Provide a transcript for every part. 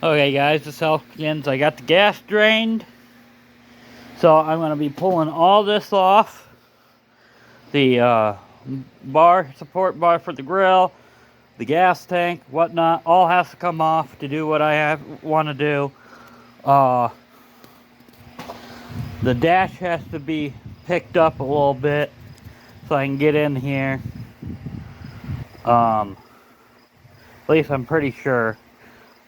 Okay guys, this begins. I got the gas drained. So I'm going to be pulling all this off. The support bar for the grill, the gas tank, whatnot, all has to come off to do what I want to do. The dash has to be picked up a little bit so I can get in here. At least I'm pretty sure.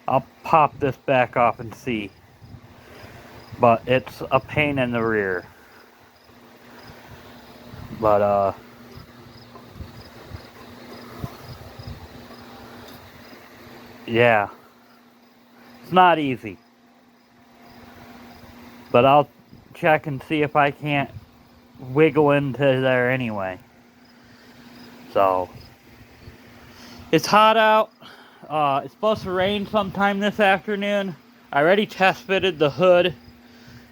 I'll pop this back off and see. But it's a pain in the rear. But yeah, it's not easy. But I'll check and see if I can't wiggle into there anyway. So it's hot out. It's supposed to rain sometime this afternoon. I already test fitted the hood.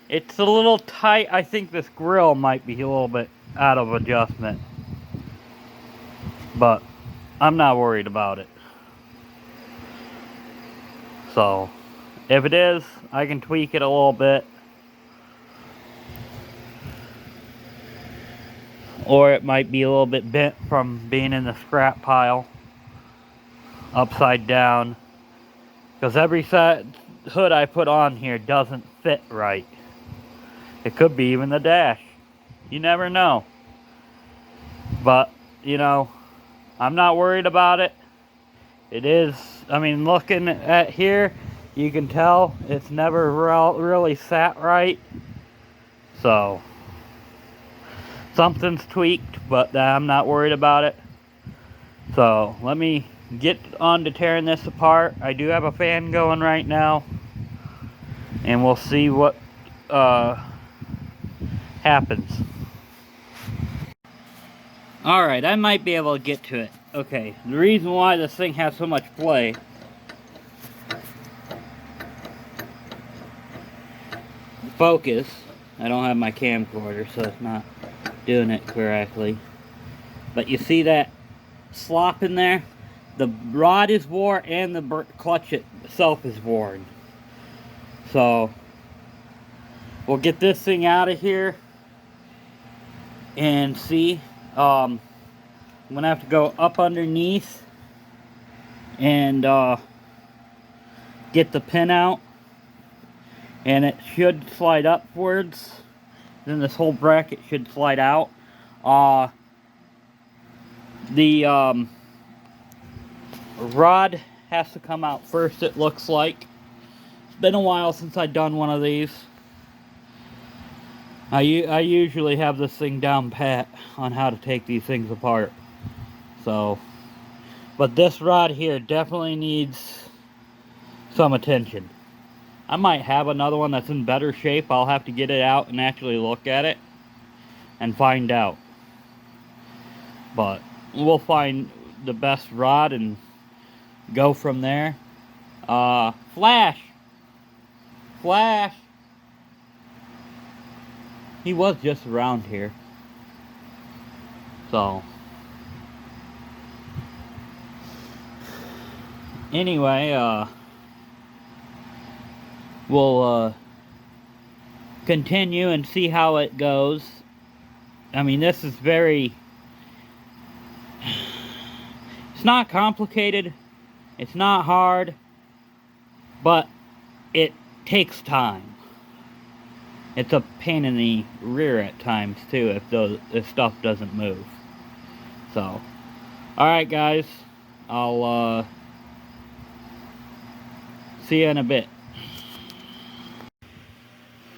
It's a little tight. I think this grill might be a little bit out of adjustment, but I'm not worried about it. So if it is, I can tweak it a little bit, or it might be a little bit bent from being in the scrap pile upside down, because every hood I put on here doesn't fit right. It could be even the dash. You never know. But, you know, I'm not worried about it. It is, I mean, looking at here, you can tell it's never really sat right. So, something's tweaked, but I'm not worried about it. So, let me get on to tearing this apart. I do have a fan going right now, and we'll see what happens. Alright, I might be able to get to it. Okay, the reason why this thing has so much play focus. I don't have my camcorder, so it's not doing it correctly. But you see that slop in there? The rod is worn and the clutch itself is worn. So we'll get this thing out of here and see. I'm gonna have to go up underneath and get the pin out, and it should slide upwards. Then this whole bracket should slide out. The rod has to come out first, it looks like. It's been a while since I've done one of these. I usually have this thing down pat on how to take these things apart. So, but this rod here definitely needs some attention. I might have another one that's in better shape. I'll have to get it out and actually look at it and find out. But we'll find the best rod and go from there. Flash! Flash! He was just around here. So, anyway, we'll continue and see how it goes. I mean, this is very... It's not complicated. It's not hard. But it takes time. It's a pain in the rear at times too if stuff doesn't move. So, alright guys, I'll see you in a bit.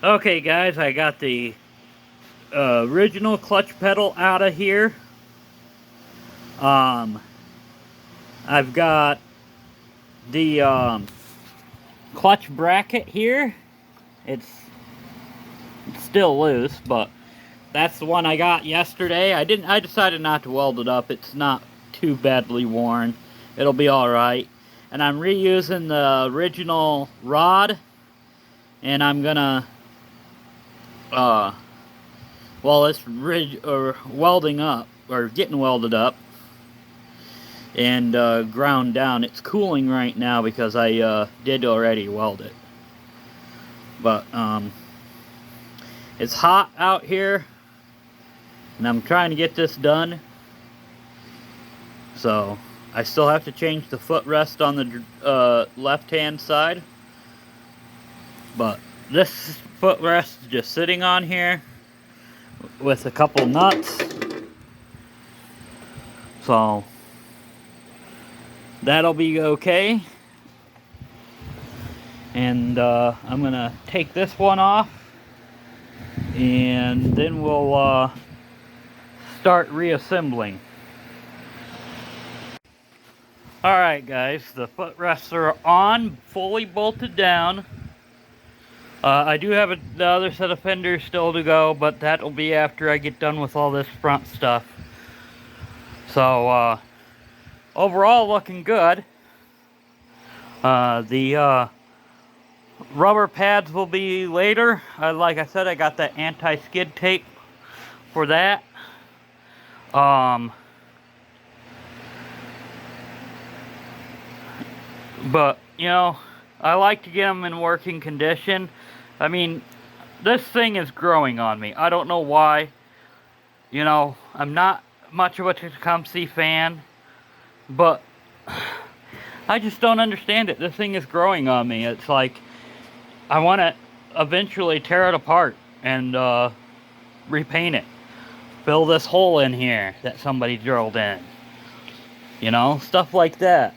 Okay guys, I got the original clutch pedal out of here. I've got the clutch bracket here. It's still loose, but that's the one I got yesterday. I decided not to weld it up. It's not too badly worn. It'll be alright. And I'm reusing the original rod, and I'm gonna while it's welding up or getting welded up, and ground down. It's cooling right now because I did already weld it. But it's hot out here, and I'm trying to get this done. So I still have to change the footrest on the left-hand side. But this footrest is just sitting on here with a couple nuts. So that'll be okay. And I'm gonna take this one off, and then we'll start reassembling. Alright guys, the footrests are on, fully bolted down. I do have the other set of fenders still to go, but that'll be after I get done with all this front stuff. So, overall looking good. The rubber pads will be later. Like I said, I got that anti-skid tape for that. But, you know, I like to get them in working condition. I mean, this thing is growing on me. I don't know why. You know, I'm not much of a Tecumseh fan, but I just don't understand it. This thing is growing on me. It's like, I want to eventually tear it apart and repaint it. Fill this hole in here that somebody drilled in. You know, stuff like that.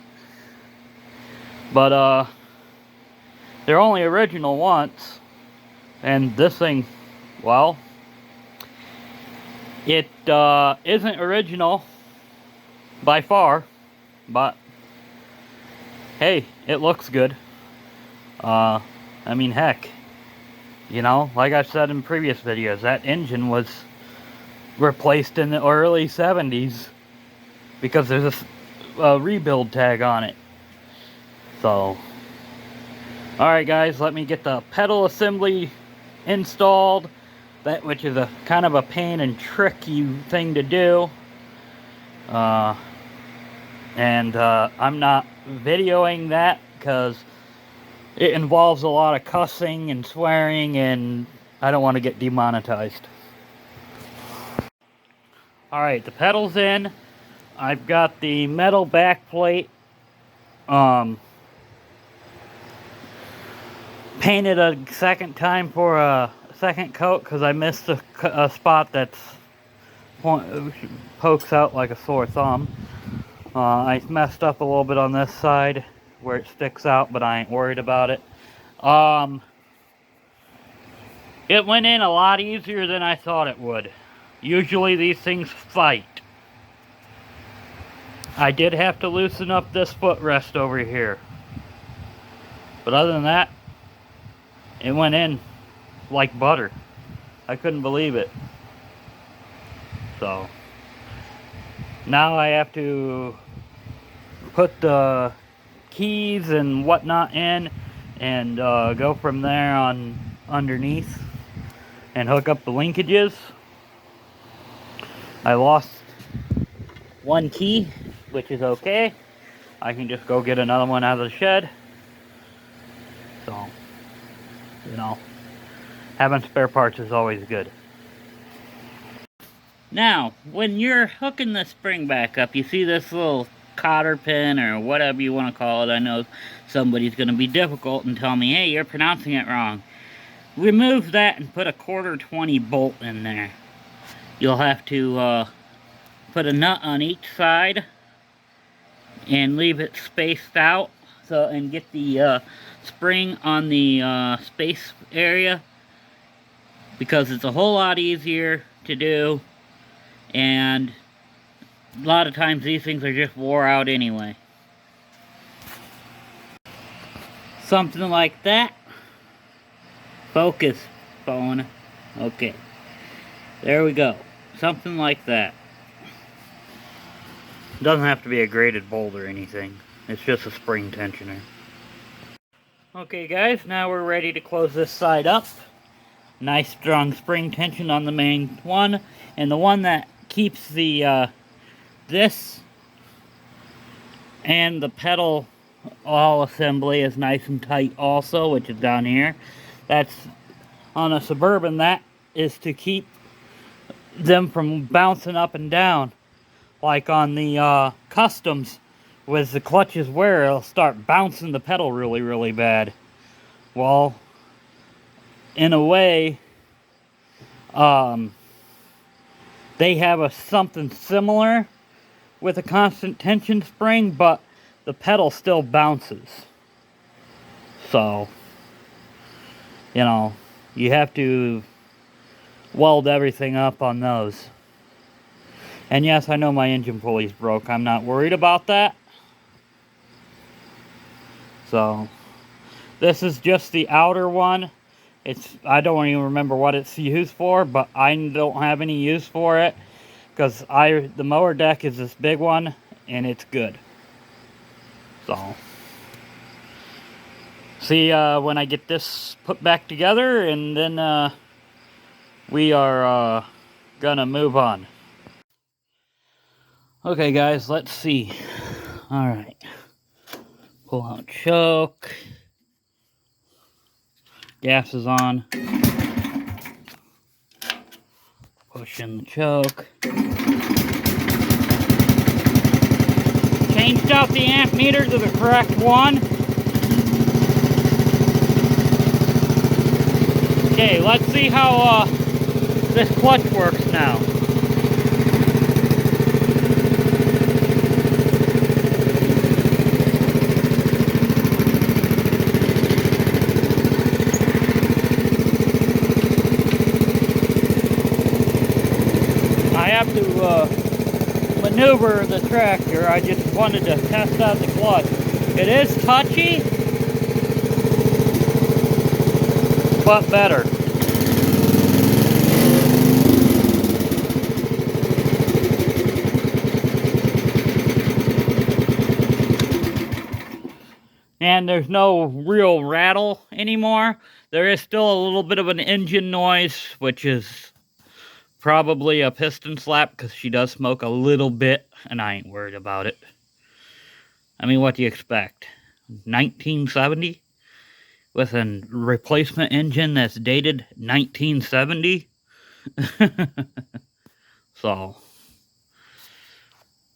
But, they're only original once. And this thing, well, it isn't original by far. But, hey, it looks good. I mean, heck. You know, like I said in previous videos, that engine was replaced in the early 70s. Because there's a rebuild tag on it. So, alright guys, let me get the pedal assembly installed, which is a kind of a pain and tricky thing to do. I'm not videoing that because it involves a lot of cussing and swearing, and I don't want to get demonetized. Alright, the pedal's in. I've got the metal back plate painted a second time for a second coat because I missed a spot that's pokes out like a sore thumb. I messed up a little bit on this side where it sticks out, but I ain't worried about it. It went in a lot easier than I thought it would. Usually these things fight. I did have to loosen up this footrest over here. But other than that, it went in like butter. I couldn't believe it. So, now I have to put the keys and whatnot in and go from there on underneath and hook up the linkages. I lost one key, which is okay. I can just go get another one out of the shed. So, you know, having spare parts is always good. Now, when you're hooking the spring back up, you see this little cotter pin or whatever you want to call it. I know somebody's going to be difficult and tell me, hey, you're pronouncing it wrong. Remove that and put a 1/4-20 bolt in there. You'll have to put a nut on each side and leave it spaced out, and get the spring on the space area, because it's a whole lot easier to do, and a lot of times these things are just wore out anyway. Something like that. Focus, phone. Okay. There we go. Something like that. Doesn't have to be a graded bolt or anything. It's just a spring tensioner. Okay guys, now we're ready to close this side up. Nice strong spring tension on the main one. And the one that keeps the this And the pedal all assembly is nice and tight also, which is down here. That's on a Suburban. That is to keep them from bouncing up and down. Like on the Customs, with the clutches wear, it'll start bouncing the pedal really, really bad. Well, in a way, they have something similar with a constant tension spring, but the pedal still bounces. So, you know, you have to weld everything up on those. And yes, I know my engine pulley's broke. I'm not worried about that. So, this is just the outer one. I don't even remember what it's used for, but I don't have any use for it because the mower deck is this big one and it's good. So, see when I get this put back together, and then we are gonna move on. Okay guys, let's see. Alright, pull out choke, gas is on, push in the choke, changed out the amp meter to the correct one. Okay, let's see how this clutch works now. I have to maneuver the tractor. I just wanted to test out the clutch. It is touchy, but better. And there's no real rattle anymore. There is still a little bit of an engine noise, which is probably a piston slap because she does smoke a little bit, and I ain't worried about it. I mean, what do you expect? 1970? With a replacement engine that's dated 1970? So,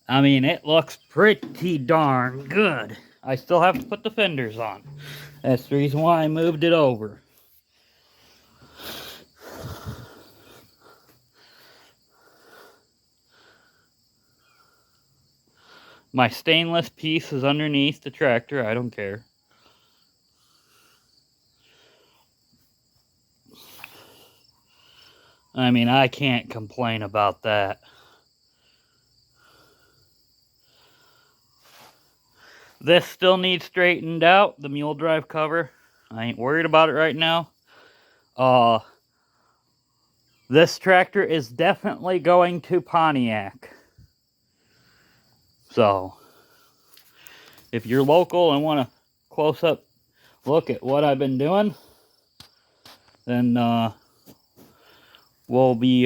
I mean, it looks pretty darn good. I still have to put the fenders on. That's the reason why I moved it over. My stainless piece is underneath the tractor. I don't care. I mean, I can't complain about that. This still needs straightened out, the mule drive cover. I ain't worried about it right now. This tractor is definitely going to Pontiac. So, if you're local and want a close-up look at what I've been doing, then we'll be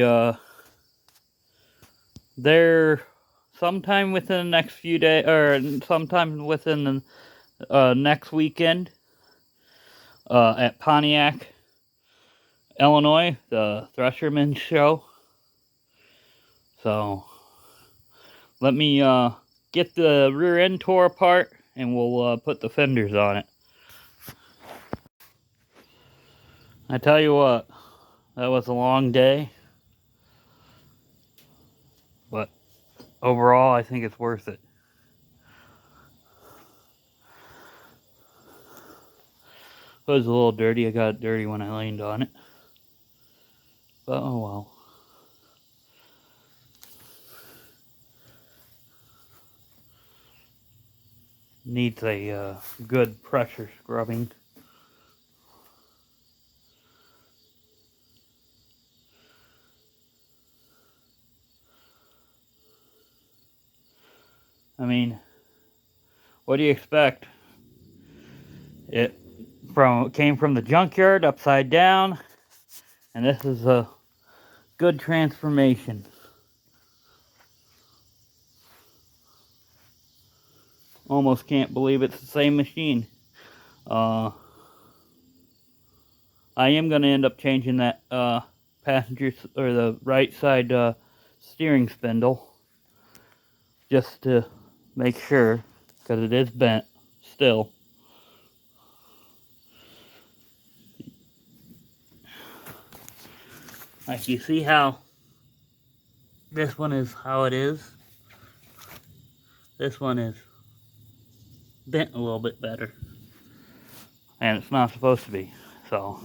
there sometime within the next few days, or sometime within the next weekend at Pontiac, Illinois, the Thresherman show. So, let me get the rear end tore apart, and we'll put the fenders on it. I tell you what, that was a long day, but overall, I think it's worth it. It was a little dirty. I got it dirty when I leaned on it. But oh well. Needs a good pressure scrubbing. I mean, what do you expect? It came from the junkyard upside down, and this is a good transformation. Almost can't believe it's the same machine. I am going to end up changing that passenger or the right side steering spindle just to make sure, because it is bent still. Like, you see how this one is how it is? This one is bent a little bit better. And it's not supposed to be. So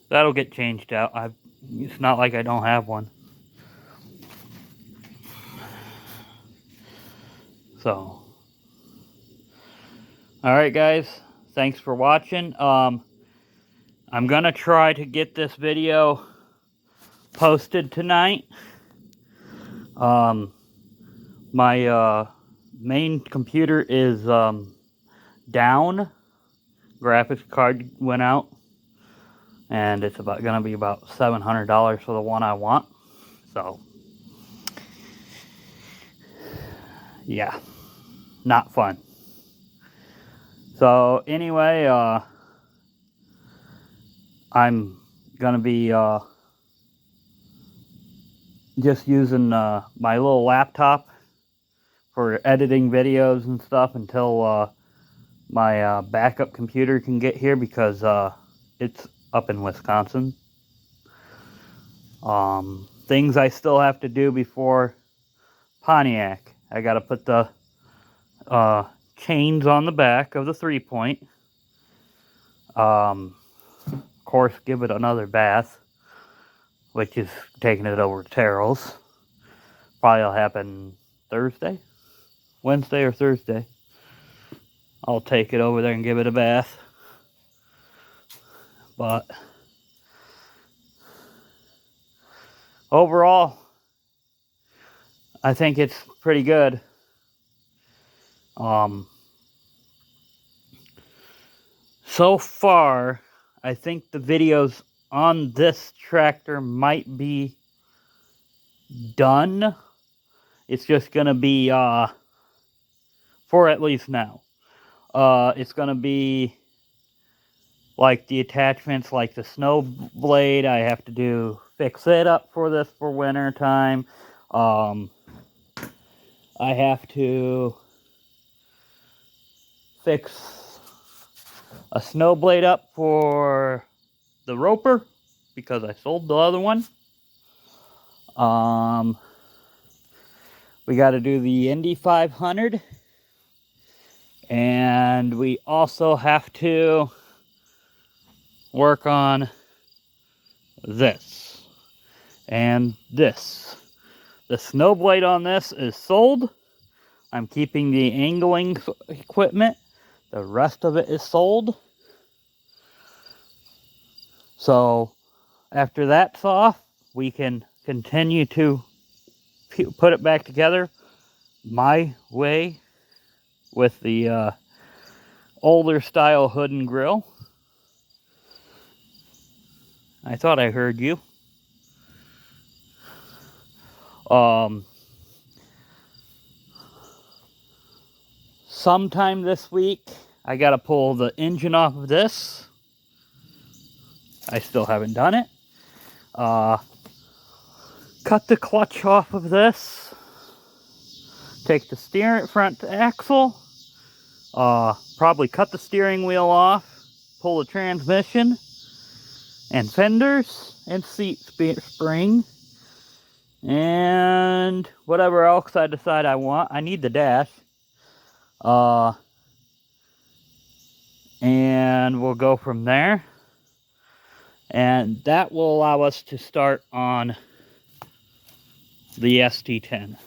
that'll get changed out. It's not like I don't have one. So, alright guys, thanks for watching. I'm gonna try to get this video posted tonight. My main computer is down. Graphics card went out, and it's gonna be about $700 for the one I want. So yeah, not fun. So anyway, I'm gonna be just using my little laptop for editing videos and stuff until my backup computer can get here, because it's up in Wisconsin. Things I still have to do before Pontiac. I gotta put the chains on the back of the 3-point. Of course, give it another bath, which is taking it over to Terrell's. Probably will happen Thursday, Wednesday or Thursday. I'll take it over there and give it a bath. But overall, I think it's pretty good. So far, I think the videos on this tractor might be done. It's just gonna be for at least now. It's gonna be like the attachments, like the snow blade. I have to fix it up for this for winter time. I have to fix a snow blade up for the roper because I sold the other one. We got to do the Indy 500, and we also have to work on this and this. The snow blade on this is sold. I'm keeping the angling equipment. The rest of it is sold. So after that's off, we can continue to put it back together my way with the older style hood and grill. I thought I heard you. Sometime this week, I gotta pull the engine off of this. I still haven't done it. Cut the clutch off of this. Take the front axle. Probably cut the steering wheel off. Pull the transmission and fenders and seat spring. And whatever else I decide I want. I need the dash. And we'll go from there. And that will allow us to start on the ST10.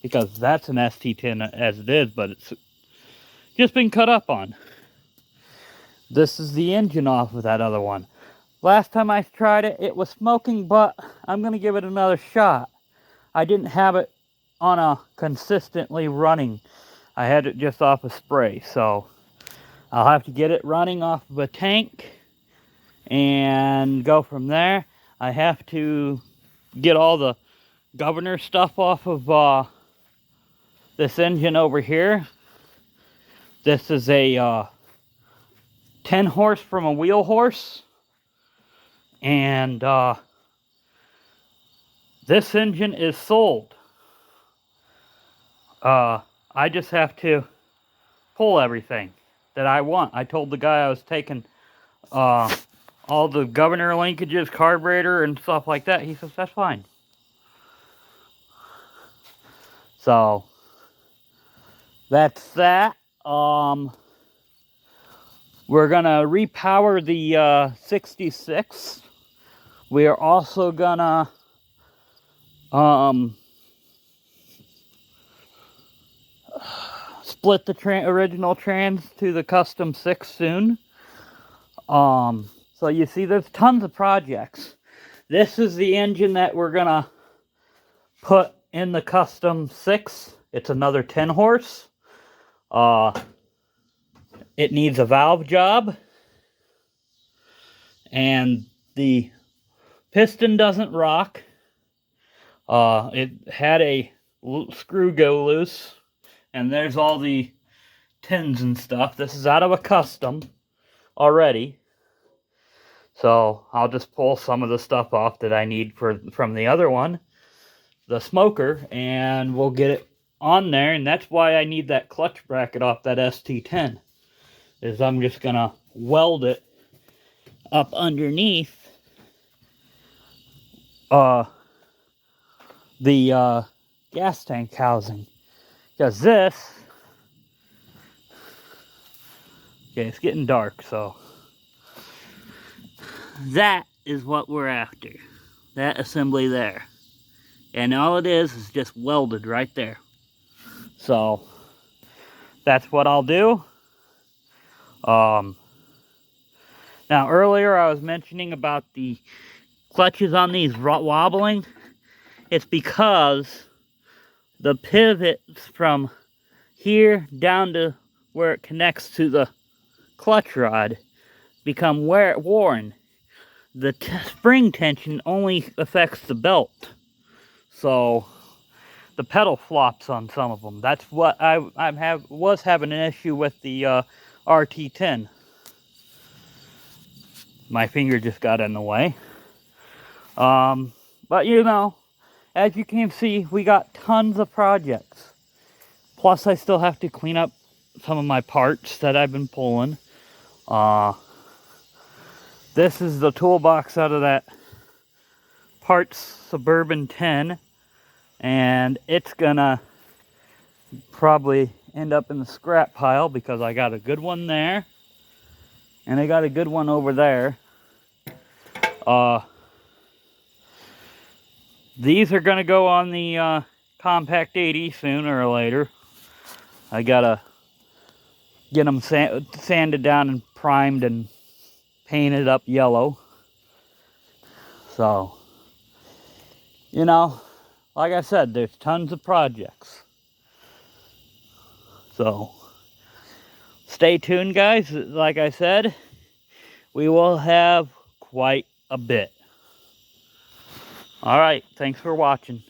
Because that's an ST10 as it is, but it's just been cut up on. This is the engine off of that other one. Last time I tried it, it was smoking, but I'm going to give it another shot. I didn't have it on a consistently running. I had it just off a spray, so I'll have to get it running off of a tank and go from there. I have to get all the governor stuff off of This engine over here, this is a 10 horse from a wheel horse. And this engine is sold. I just have to pull everything that I want. I told the guy I was taking all the governor linkages, carburetor, and stuff like that. He says, that's fine. So, that's that. We're going to repower the 66. We are also going to split the original trans to the custom 6 soon. So you see there's tons of projects. This is the engine that we're going to put in the custom 6. It's another 10 horse. It needs a valve job. And the piston doesn't rock. It had a screw go loose. And there's all the tins and stuff. This is out of a custom already. So I'll just pull some of the stuff off that I need from the other one, the smoker, and we'll get it on there. And that's why I need that clutch bracket off that ST10, is I'm just gonna weld it up underneath the gas tank housing, because this, okay, it's getting dark, so that is what we're after. That assembly there. And all it is just welded right there. So that's what I'll do. Now earlier I was mentioning about the clutches on these wobbling. It's because the pivots from here down to where it connects to the clutch rod become worn. The spring tension only affects the belt, so the pedal flops on some of them. That's what I was having an issue with the RT10. My finger just got in the way. But you know, as you can see, we got tons of projects. Plus, I still have to clean up some of my parts that I've been pulling. This is the toolbox out of that Sears Suburban 10, and it's gonna probably end up in the scrap pile because I got a good one there, and I got a good one over there. These are gonna go on the Compact 80 sooner or later. I gotta get them sanded down and primed and painted up yellow. So, you know, like I said, there's tons of projects. So, stay tuned, guys. Like I said, we will have quite a bit. Alright, thanks for watching.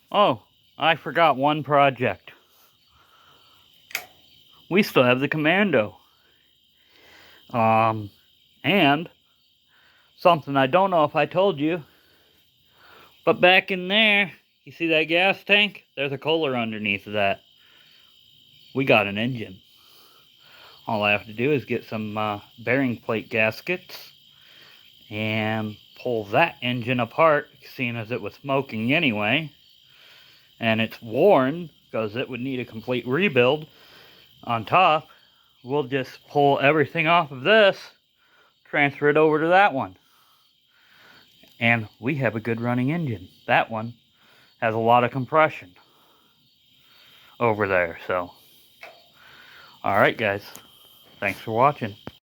Oh, I forgot one project. We still have the Commando. And something I don't know if I told you, but back in there, you see that gas tank? There's a cooler underneath of that. We got an engine. All I have to do is get some bearing plate gaskets and pull that engine apart, seeing as it was smoking anyway. And it's worn, because it would need a complete rebuild. On top, we'll just pull everything off of this, transfer it over to that one. And we have a good running engine. That one has a lot of compression over there. So, alright guys, thanks for watching.